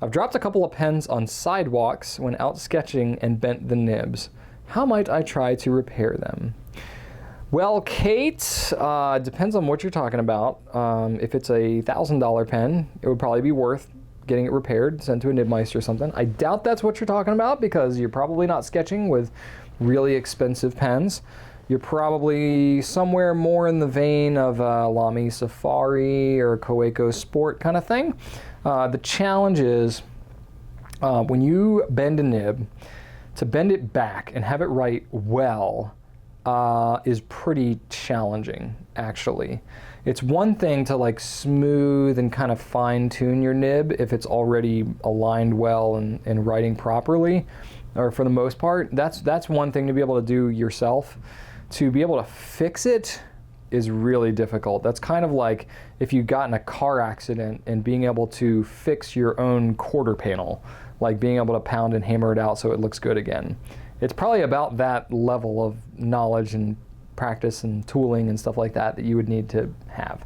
I've dropped a couple of pens on sidewalks when out sketching and bent the nibs. How might I try to repair them? Well, Kate, depends on what you're talking about. If it's a $1,000 pen, it would probably be worth getting it repaired, sent to a Nibmeister or something. I doubt that's what you're talking about because you're probably not sketching with really expensive pens. You're probably somewhere more in the vein of a Lamy Safari or a Kaweco Sport kind of thing. The challenge is when you bend a nib, to bend it back and have it write well is pretty challenging, actually. It's one thing to like smooth and kind of fine tune your nib if it's already aligned well and writing properly, or for the most part. That's one thing to be able to do yourself. To be able to fix it is really difficult. That's kind of like if you got in a car accident and being able to fix your own quarter panel, like being able to pound and hammer it out so it looks good again. It's probably about that level of knowledge and practice and tooling and stuff like that that you would need to have.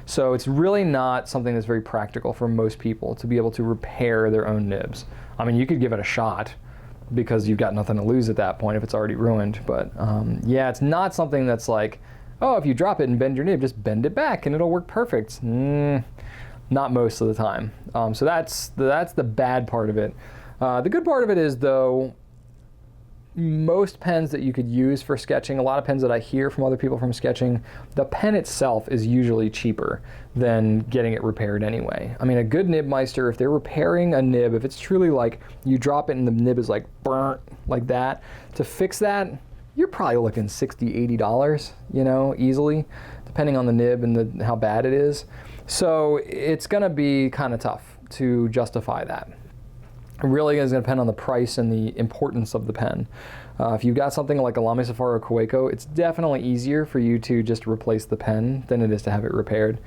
So it's really not something that's very practical for most people to be able to repair their own nibs. I mean, you could give it a shot because you've got nothing to lose at that point if it's already ruined. But yeah, it's not something that's like, oh, if you drop it and bend your nib, just bend it back and it'll work perfect. Not most of the time. So that's the bad part of it. The good part of it is, though, most pens that you could use for sketching, a lot of pens that I hear from other people from sketching, the pen itself is usually cheaper than getting it repaired anyway. I mean, a good Nibmeister, if they're repairing a nib, if it's truly like you drop it and the nib is like burnt like that, to fix that, you're probably looking $60, $80, you know, easily, depending on the nib and how bad it is. So it's gonna be kind of tough to justify that. It really is going to depend on the price and the importance of the pen. If you've got something like a Lamy Safari or Kaweco, it's definitely easier for you to just replace the pen than it is to have it repaired.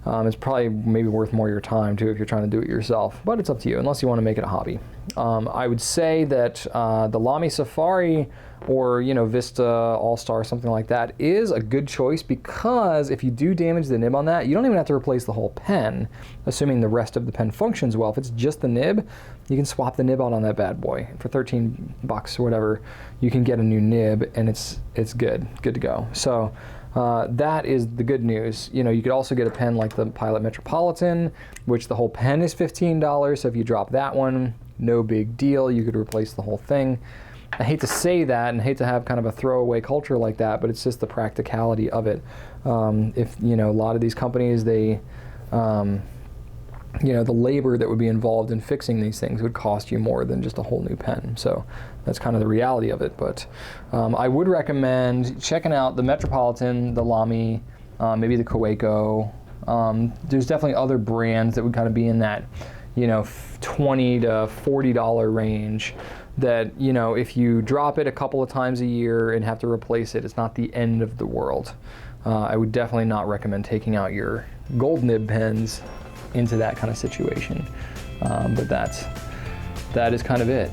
It's probably maybe worth more of your time too if you're trying to do it yourself, but it's up to you unless you want to make it a hobby. I would say that the Lamy Safari or Vista All-Star, something like that, is a good choice because if you do damage the nib on that, you don't even have to replace the whole pen, assuming the rest of the pen functions well. If it's just the nib, you can swap the nib out on that bad boy. For $13 or whatever, you can get a new nib and it's good to go. So that is the good news. You could also get a pen like the Pilot Metropolitan, which the whole pen is $15. So if you drop that one, no big deal. You could replace the whole thing. I hate to say that and hate to have kind of a throwaway culture like that, but it's just the practicality of it. If a lot of these companies, they the labor that would be involved in fixing these things would cost you more than just a whole new pen. So that's kind of the reality of it. But I would recommend checking out the Metropolitan, the Lamy, maybe the Kaweco. There's definitely other brands that would kind of be in that $20 to $40 range that if you drop it a couple of times a year and have to replace it, it's not the end of the world. I would definitely not recommend taking out your gold nib pens into that kind of situation. But that is kind of it.